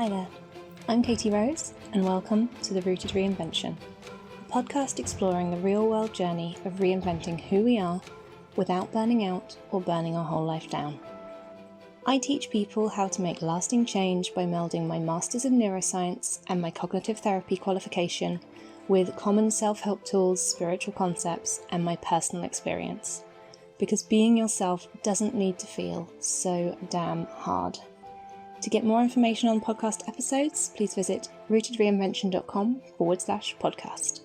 Hi there, I'm Katy Rose and welcome to the Rooted Reinvention, a podcast exploring the real-world journey of reinventing who we are without burning out or burning our whole life down. I teach people how to make lasting change by melding my Masters of Neuroscience and my Cognitive Therapy qualification with common self-help tools, spiritual concepts, and my personal experience. Because being yourself doesn't need to feel so damn hard. To get more information on podcast episodes, please visit rootedreinvention.com/podcast.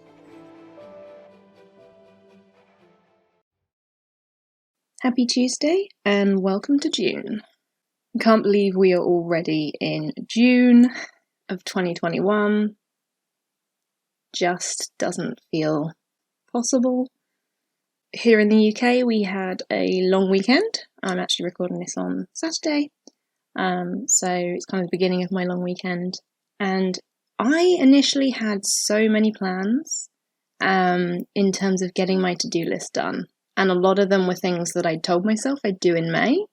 Happy Tuesday and welcome to June. I can't believe we are already in June of 2021. Just doesn't feel possible. Here in the UK, we had a long weekend. I'm actually recording this on Saturday. So it's kind of the beginning of my long weekend. And I initially had so many plans in terms of getting my to-do list done. And a lot of them were things that I told myself I'd do in May.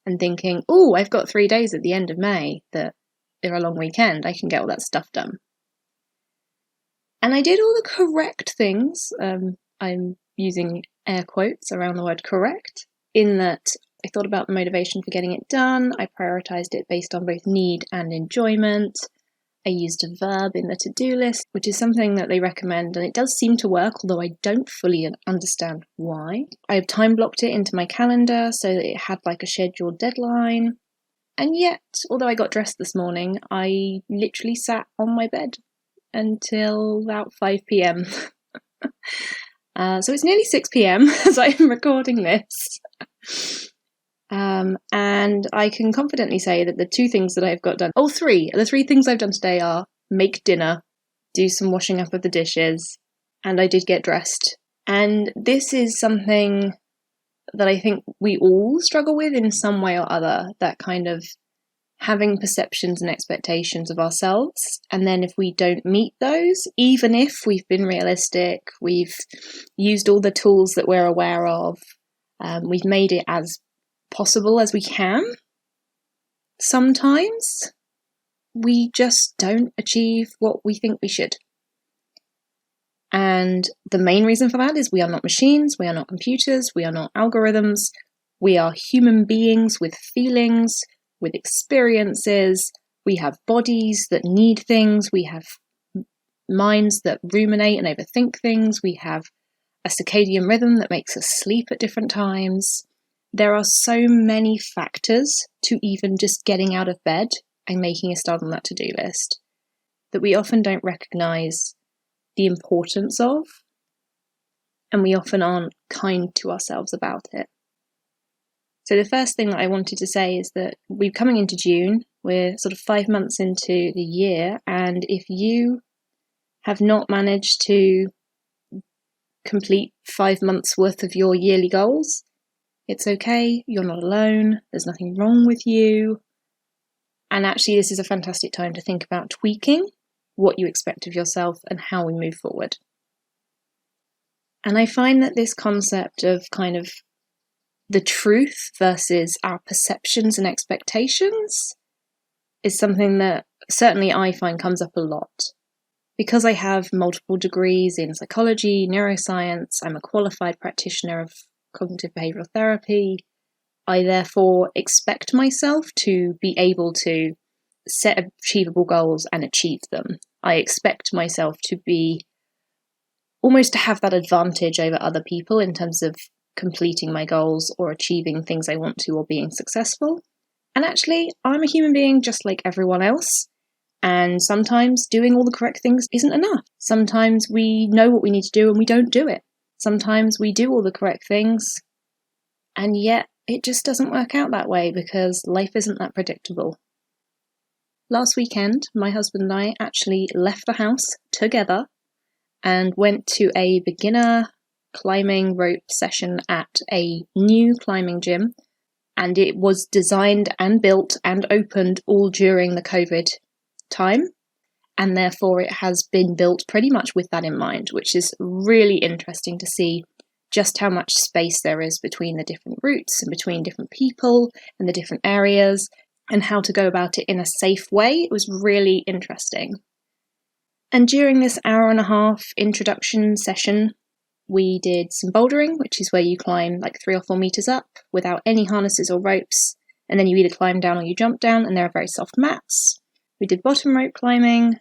And thinking, oh, I've got 3 days at the end of May that are a long weekend. I can get all that stuff done. And I did all the correct things. I'm using air quotes around the word correct, in that I thought about the motivation for getting it done. I prioritised it based on both need and enjoyment. I used a verb in the to-do list, which is something that they recommend, and it does seem to work, although I don't fully understand why. I have time blocked it into my calendar so that it had like a scheduled deadline. And yet, although I got dressed this morning, I literally sat on my bed until about 5 p.m. So it's nearly 6 p.m. as I'm recording this. And I can confidently say that the two things that I've got done, the three things I've done today are make dinner, do some washing up of the dishes, and I did get dressed. And this is something that I think we all struggle with in some way or other, that kind of having perceptions and expectations of ourselves. And then if we don't meet those, even if we've been realistic, we've used all the tools that we're aware of, we've made it as possible as we can, sometimes we just don't achieve what we think we should. And the main reason for that is we are not machines, we are not computers, we are not algorithms, we are human beings with feelings, with experiences, we have bodies that need things, we have minds that ruminate and overthink things, we have a circadian rhythm that makes us sleep at different times. There are so many factors to even just getting out of bed and making a start on that to-do list that we often don't recognise the importance of, and we often aren't kind to ourselves about it. So the first thing that I wanted to say is that we're coming into June, we're sort of 5 months into the year, and if you have not managed to complete 5 months worth of your yearly goals, it's okay, you're not alone, there's nothing wrong with you. And actually, this is a fantastic time to think about tweaking what you expect of yourself and how we move forward. And I find that this concept of kind of the truth versus our perceptions and expectations is something that certainly I find comes up a lot. Because I have multiple degrees in psychology, neuroscience, I'm a qualified practitioner of cognitive behavioural therapy, I therefore expect myself to be able to set achievable goals and achieve them. I expect myself to be almost to have that advantage over other people in terms of completing my goals or achieving things I want to or being successful. And actually, I'm a human being just like everyone else. And sometimes doing all the correct things isn't enough. Sometimes we know what we need to do and we don't do it. Sometimes we do all the correct things, and yet it just doesn't work out that way because life isn't that predictable. Last weekend, my husband and I actually left the house together and went to a beginner climbing rope session at a new climbing gym, and it was designed and built and opened all during the COVID time. And therefore it has been built pretty much with that in mind, which is really interesting to see just how much space there is between the different routes and between different people and the different areas. and how to go about it in a safe way. It was really interesting. And during this 1.5-hour introduction session, we did some bouldering, which is where you climb like 3 or 4 meters up without any harnesses or ropes. And then you either climb down or you jump down, and there are very soft mats. We did bottom rope climbing,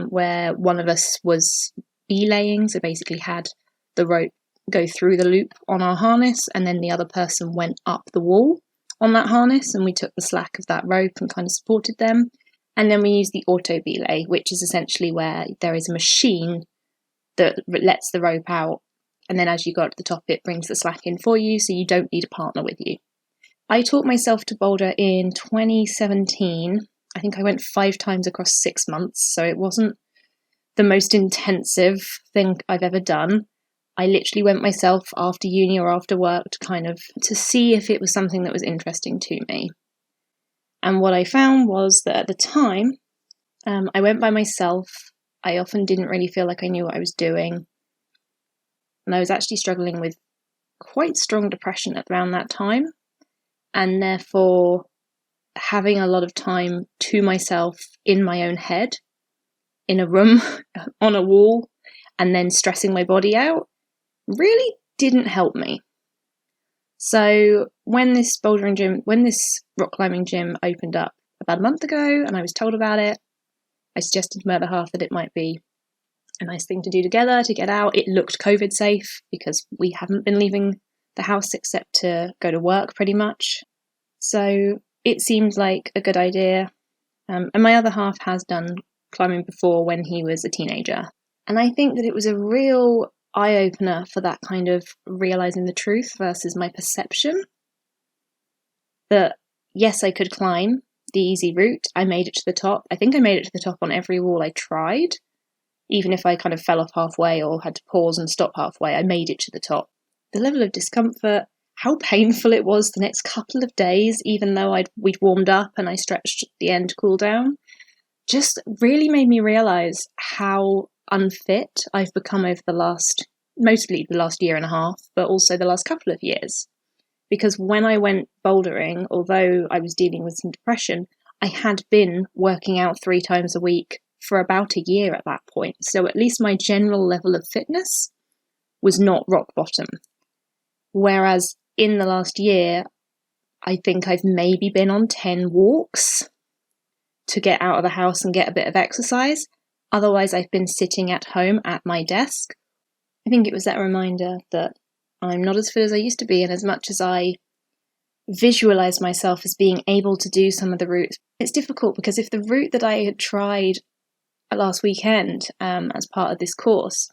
where one of us was belaying, so basically had the rope go through the loop on our harness, and then the other person went up the wall on that harness, and we took the slack of that rope and kind of supported them. And then we used the auto belay, which is essentially where there is a machine that lets the rope out, and then as you go up to the top, it brings the slack in for you, so you don't need a partner with you. I taught myself to boulder in 2017. I think I went 5 times across 6 months, so it wasn't the most intensive thing I've ever done. I literally went myself after uni or after work to see if it was something that was interesting to me. And what I found was that at the time, I went by myself. I often didn't really feel like I knew what I was doing. And I was actually struggling with quite strong depression around that time. And therefore, having a lot of time to myself in my own head, in a room, on a wall, and then stressing my body out, really didn't help me. So when this rock climbing gym opened up about a month ago, and I was told about it, I suggested to my other half that it might be a nice thing to do together, to get out. It looked COVID safe because we haven't been leaving the house except to go to work pretty much. So it seemed like a good idea. And my other half has done climbing before when he was a teenager. And I think that it was a real eye-opener for that kind of realising the truth versus my perception. That yes, I could climb the easy route. I made it to the top. I think I made it to the top on every wall I tried. Even if I kind of fell off halfway or had to pause and stop halfway, I made it to the top. The level of discomfort, how painful it was the next couple of days, even though we'd warmed up and I stretched at the end to cool down, just really made me realise how unfit I've become over mostly the last 1.5 years, but also the last couple of years. Because when I went bouldering, although I was dealing with some depression, I had been working out 3 times a week for about a year at that point. So at least my general level of fitness was not rock bottom. Whereas in the last year, I think I've maybe been on 10 walks to get out of the house and get a bit of exercise. Otherwise, I've been sitting at home at my desk. I think it was that reminder that I'm not as fit as I used to be, and as much as I visualise myself as being able to do some of the routes, it's difficult because if the route that I had tried last weekend as part of this course,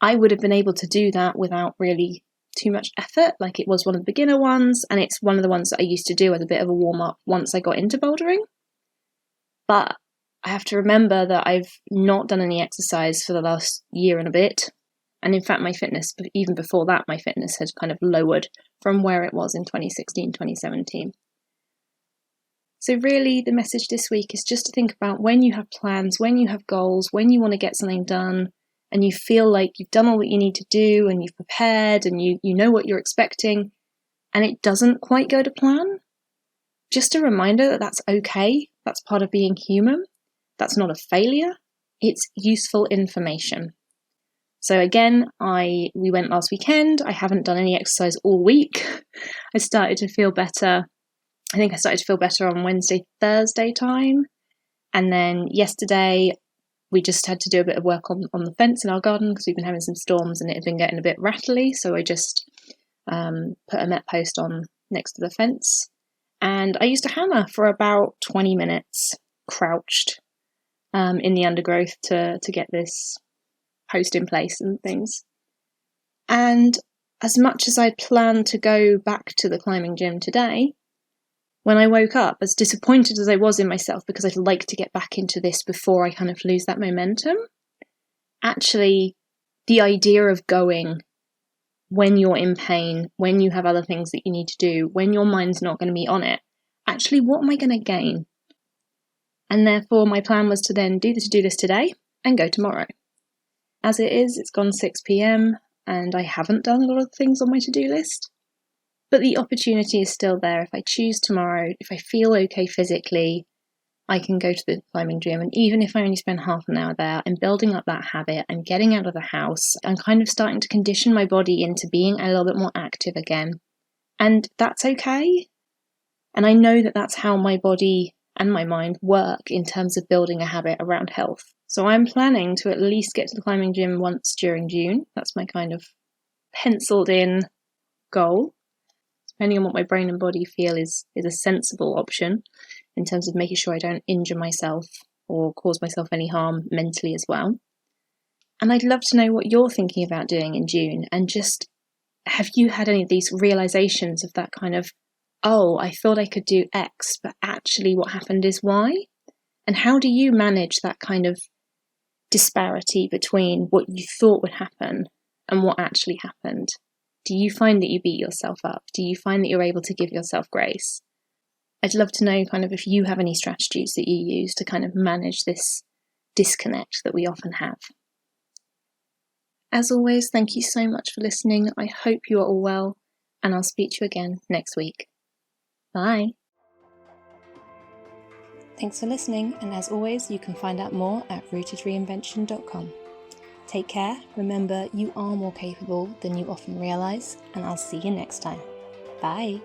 I would have been able to do that without really too much effort. Like, it was one of the beginner ones, and it's one of the ones that I used to do as a bit of a warm-up once I got into bouldering. But I have to remember that I've not done any exercise for the last year and a bit. And in fact, my fitness, even before that, my fitness had kind of lowered from where it was in 2016, 2017. So really, the message this week is just to think about when you have plans, when you have goals, when you want to get something done, and you feel like you've done all that you need to do, and you've prepared, and you know what you're expecting, and it doesn't quite go to plan. Just a reminder that that's okay. That's part of being human. That's not a failure. It's useful information. So again, we went last weekend. I haven't done any exercise all week. I started to feel better. I think I started to feel better on Wednesday, Thursday time. And then yesterday, we just had to do a bit of work on the fence in our garden because we've been having some storms and it had been getting a bit rattly. So I just put a Met post on next to the fence. And I used a hammer for about 20 minutes, crouched in the undergrowth to get this post in place and things. And as much as I planned to go back to the climbing gym today, when I woke up, as disappointed as I was in myself because I'd like to get back into this before I kind of lose that momentum, actually the idea of going when you're in pain, when you have other things that you need to do, when your mind's not going to be on it, actually what am I going to gain? And therefore my plan was to then do the to-do list today and go tomorrow. As it is, it's gone 6 p.m. and I haven't done a lot of things on my to-do list. But the opportunity is still there. If I choose tomorrow, if I feel okay physically, I can go to the climbing gym. And even if I only spend half an hour there, I'm building up that habit. I'm getting out of the house. I'm kind of starting to condition my body into being a little bit more active again. And that's okay. And I know that that's how my body and my mind work in terms of building a habit around health. So I'm planning to at least get to the climbing gym once during June. That's my kind of penciled in goal. Depending on what my brain and body feel is a sensible option in terms of making sure I don't injure myself or cause myself any harm mentally as well. And I'd love to know what you're thinking about doing in June, and just have you had any of these realizations of that kind of, oh, I thought I could do X, but actually what happened is Y? And how do you manage that kind of disparity between what you thought would happen and what actually happened? Do you find that you beat yourself up? Do you find that you're able to give yourself grace? I'd love to know kind of if you have any strategies that you use to kind of manage this disconnect that we often have. As always, thank you so much for listening. I hope you are all well, and I'll speak to you again next week. Bye. Thanks for listening, and as always, you can find out more at rootedreinvention.com. Take care, remember you are more capable than you often realise, and I'll see you next time. Bye.